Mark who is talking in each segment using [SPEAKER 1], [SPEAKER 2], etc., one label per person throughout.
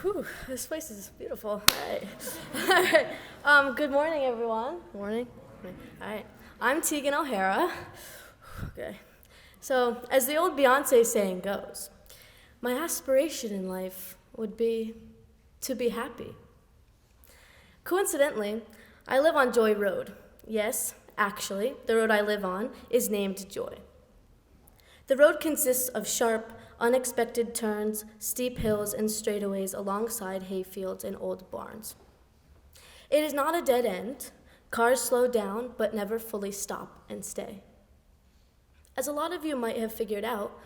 [SPEAKER 1] Whew, this place is beautiful. All right. All right. Good morning, everyone. Morning. All right. I'm Teagan O'Hara. Okay. So, as the old Beyonce saying goes, my aspiration in life would be to be happy. Coincidentally, I live on Joy Road. Yes, actually, the road I live on is named Joy. The road consists of sharp, unexpected turns, steep hills, and straightaways alongside hayfields and old barns. It is not a dead end. Cars slow down, but never fully stop and stay. As a lot of you might have figured out,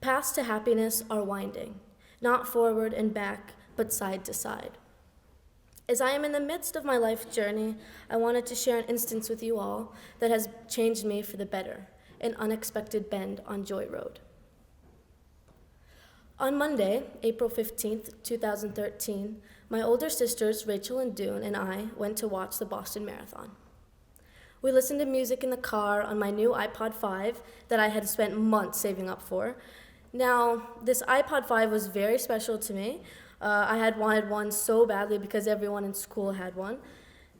[SPEAKER 1] paths to happiness are winding, not forward and back, but side to side. As I am in the midst of my life journey, I wanted to share an instance with you all that has changed me for the better, an unexpected bend on Joy Road. On Monday, April 15th, 2013, my older sisters, Rachel and Dune, and I went to watch the Boston Marathon. We listened to music in the car on my new iPod 5 that I had spent months saving up for. Now, this iPod 5 was very special to me. I had wanted one so badly because everyone in school had one.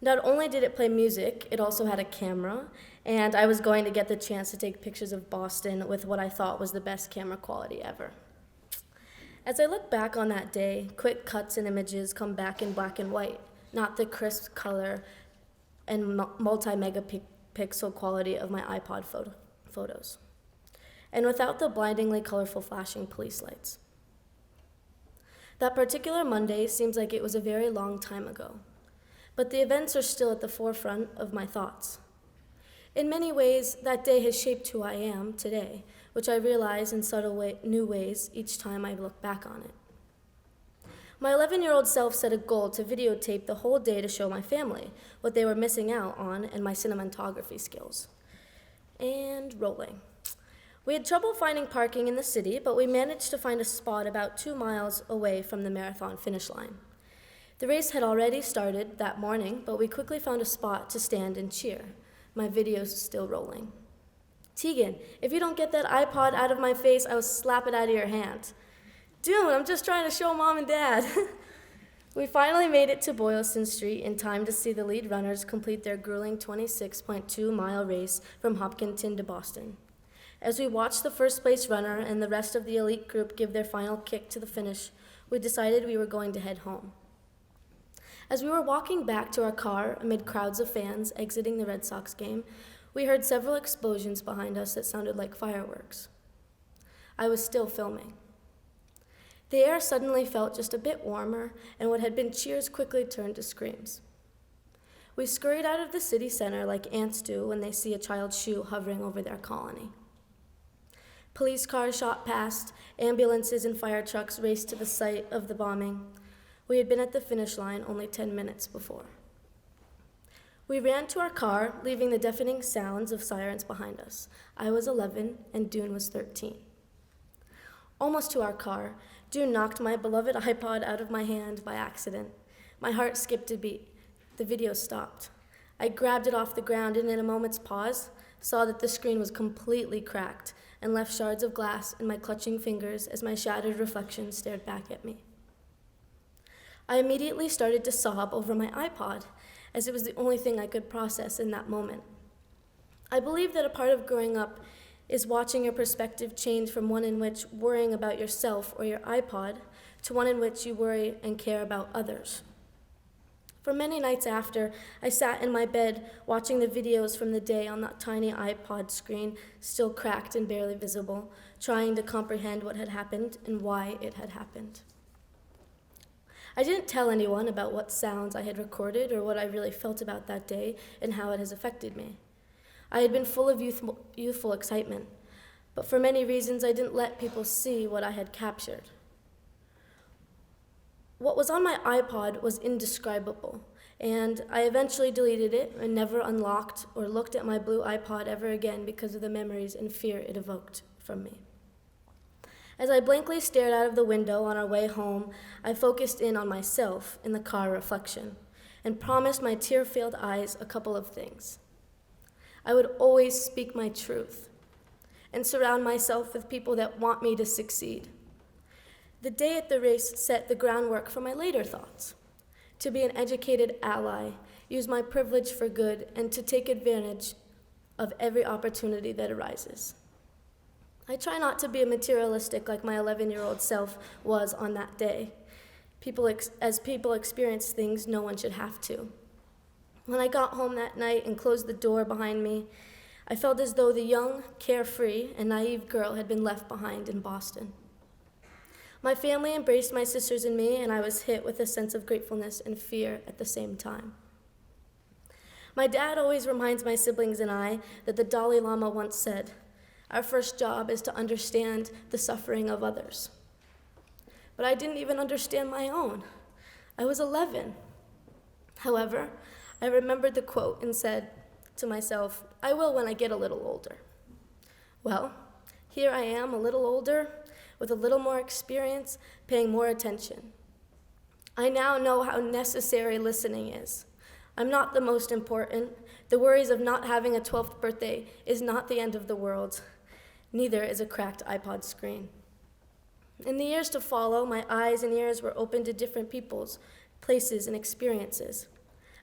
[SPEAKER 1] Not only did it play music, it also had a camera, and I was going to get the chance to take pictures of Boston with what I thought was the best camera quality ever. As I look back on that day, quick cuts and images come back in black and white, not the crisp color and multi-megapixel quality of my iPod photos, and without the blindingly colorful flashing police lights. That particular Monday seems like it was a very long time ago, but the events are still at the forefront of my thoughts. In many ways, that day has shaped who I am today, which I realize in subtle new ways each time I look back on it. My 11-year-old self set a goal to videotape the whole day to show my family what they were missing out on and my cinematography skills. And rolling. We had trouble finding parking in the city, but we managed to find a spot about 2 miles away from the marathon finish line. The race had already started that morning, but we quickly found a spot to stand and cheer. My video's still rolling. Teagan, if you don't get that iPod out of my face, I will slap it out of your hand. Dude, I'm just trying to show Mom and Dad. We finally made it to Boylston Street in time to see the lead runners complete their grueling 26.2-mile race from Hopkinton to Boston. As we watched the first place runner and the rest of the elite group give their final kick to the finish, we decided we were going to head home. As we were walking back to our car amid crowds of fans exiting the Red Sox game, we heard several explosions behind us that sounded like fireworks. I was still filming. The air suddenly felt just a bit warmer, and what had been cheers quickly turned to screams. We scurried out of the city center like ants do when they see a child's shoe hovering over their colony. Police cars shot past, ambulances and fire trucks raced to the site of the bombing. We had been at the finish line only 10 minutes before. We ran to our car, leaving the deafening sounds of sirens behind us. I was 11 and Dune was 13. Almost to our car, Dune knocked my beloved iPod out of my hand by accident. My heart skipped a beat. The video stopped. I grabbed it off the ground and in a moment's pause, saw that the screen was completely cracked and left shards of glass in my clutching fingers as my shattered reflection stared back at me. I immediately started to sob over my iPod, as it was the only thing I could process in that moment. I believe that a part of growing up is watching your perspective change from one in which worrying about yourself or your iPod to one in which you worry and care about others. For many nights after, I sat in my bed watching the videos from the day on that tiny iPod screen, still cracked and barely visible, trying to comprehend what had happened and why it had happened. I didn't tell anyone about what sounds I had recorded or what I really felt about that day and how it has affected me. I had been full of youthful excitement, but for many reasons I didn't let people see what I had captured. What was on my iPod was indescribable, and I eventually deleted it and never unlocked or looked at my blue iPod ever again because of the memories and fear it evoked from me. As I blankly stared out of the window on our way home, I focused in on myself in the car reflection and promised my tear-filled eyes a couple of things. I would always speak my truth and surround myself with people that want me to succeed. The day at the race set the groundwork for my later thoughts: to be an educated ally, use my privilege for good, and to take advantage of every opportunity that arises. I try not to be materialistic like my 11-year-old self was on that day. As people experience things no one should have to. When I got home that night and closed the door behind me, I felt as though the young, carefree, and naive girl had been left behind in Boston. My family embraced my sisters and me, and I was hit with a sense of gratefulness and fear at the same time. My dad always reminds my siblings and I that the Dalai Lama once said, "Our first job is to understand the suffering of others." But I didn't even understand my own. I was 11. However, I remembered the quote and said to myself, "I will when I get a little older." Well, here I am, a little older, with a little more experience, paying more attention. I now know how necessary listening is. I'm not the most important. The worries of not having a 12th birthday is not the end of the world. Neither is a cracked iPod screen. In the years to follow, my eyes and ears were open to different peoples, places, and experiences.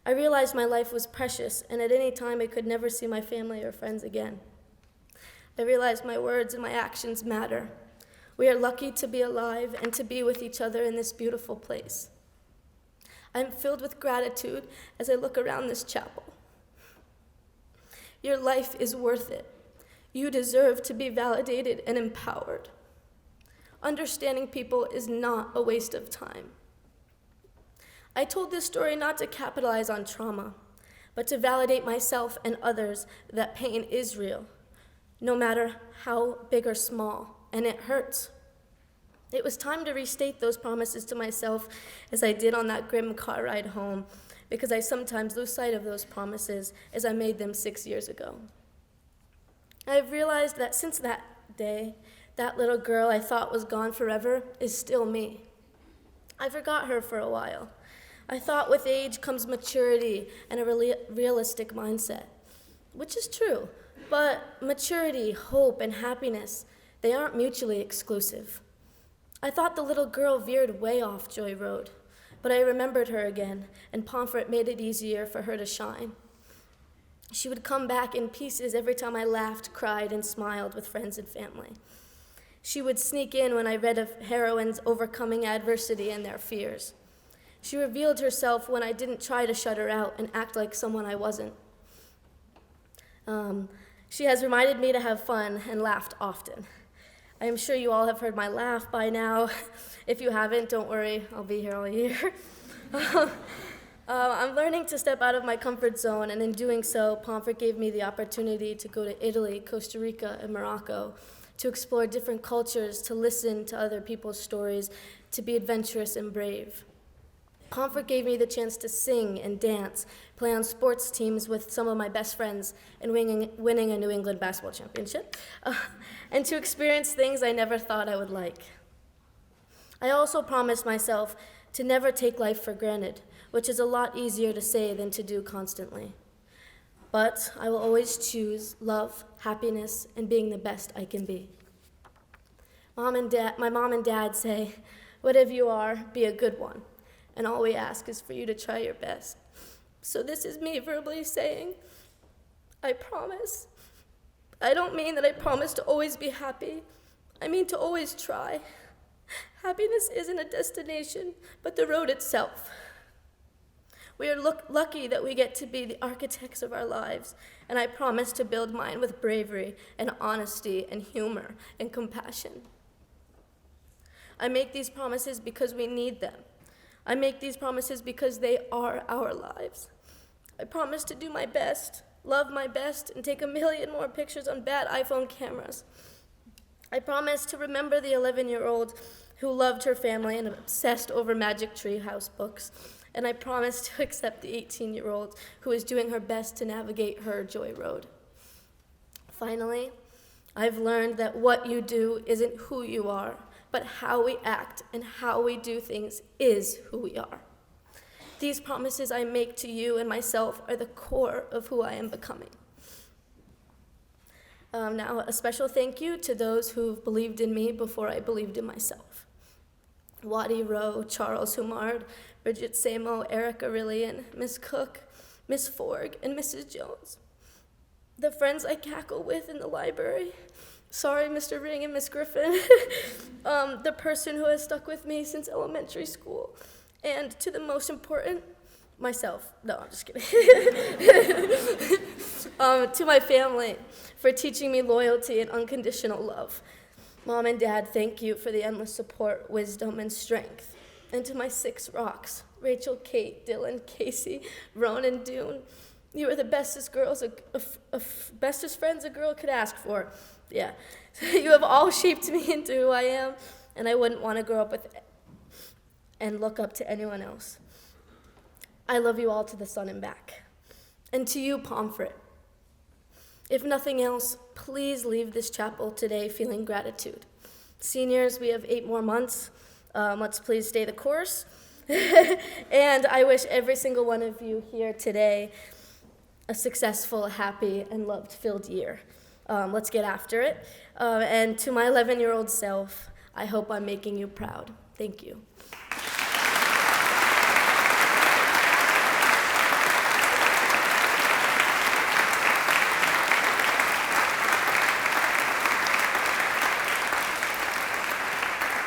[SPEAKER 1] I realized my life was precious, and at any time I could never see my family or friends again. I realized my words and my actions matter. We are lucky to be alive and to be with each other in this beautiful place. I am filled with gratitude as I look around this chapel. Your life is worth it. You deserve to be validated and empowered. Understanding people is not a waste of time. I told this story not to capitalize on trauma, but to validate myself and others that pain is real, no matter how big or small, and it hurts. It was time to restate those promises to myself as I did on that grim car ride home, because I sometimes lose sight of those promises as I made them 6 years ago. I've realized that since that day, that little girl I thought was gone forever is still me. I forgot her for a while. I thought with age comes maturity and a realistic mindset, which is true, but maturity, hope, and happiness, they aren't mutually exclusive. I thought the little girl veered way off Joy Road, but I remembered her again, and Pomfret made it easier for her to shine. She would come back in pieces every time I laughed, cried, and smiled with friends and family. She would sneak in when I read of heroines overcoming adversity and their fears. She revealed herself when I didn't try to shut her out and act like someone I wasn't. She has reminded me to have fun and laughed often. I am sure you all have heard my laugh by now. If you haven't, don't worry, I'll be here all year. I'm learning to step out of my comfort zone, and in doing so, Pomfret gave me the opportunity to go to Italy, Costa Rica, and Morocco, to explore different cultures, to listen to other people's stories, to be adventurous and brave. Pomfret gave me the chance to sing and dance, play on sports teams with some of my best friends, and winning a New England basketball championship, and to experience things I never thought I would like. I also promised myself to never take life for granted, which is a lot easier to say than to do constantly. But I will always choose love, happiness, and being the best I can be. My mom and dad say, "Whatever you are, be a good one. And all we ask is for you to try your best." So this is me verbally saying, I promise. I don't mean that I promise to always be happy. I mean to always try. Happiness isn't a destination, but the road itself. We are lucky that we get to be the architects of our lives, and I promise to build mine with bravery and honesty and humor and compassion. I make these promises because we need them. I make these promises because they are our lives. I promise to do my best, love my best, and take 1,000,000 more pictures on bad iPhone cameras. I promise to remember the 11-year-old who loved her family and obsessed over Magic Tree House books. And I promise to accept the 18-year-old who is doing her best to navigate her Joy Road. Finally, I've learned that what you do isn't who you are, but how we act and how we do things is who we are. These promises I make to you and myself are the core of who I am becoming. Now, a special thank you to those who've believed in me before I believed in myself. Waddy Rowe, Charles Humard, Bridget Samo, Eric Aurelian, Miss Cook, Miss Forg, and Mrs. Jones. The friends I cackle with in the library. Sorry, Mr. Ring and Miss Griffin. The person who has stuck with me since elementary school. And to the most important, myself. No, I'm just kidding. To my family for teaching me loyalty and unconditional love. Mom and Dad, thank you for the endless support, wisdom, and strength. And to my 6 rocks, Rachel, Kate, Dylan, Casey, Ron, and Dune, you are the bestest girls, bestest friends a girl could ask for. Yeah. You have all shaped me into who I am, and I wouldn't want to grow up with and look up to anyone else. I love you all to the sun and back. And to you, Pomfret, if nothing else, please leave this chapel today feeling gratitude. Seniors, we have 8 more months. Let's please stay the course. And I wish every single one of you here today a successful, happy, and love-filled year. Let's get after it. And to my 11-year-old self, I hope I'm making you proud. Thank you.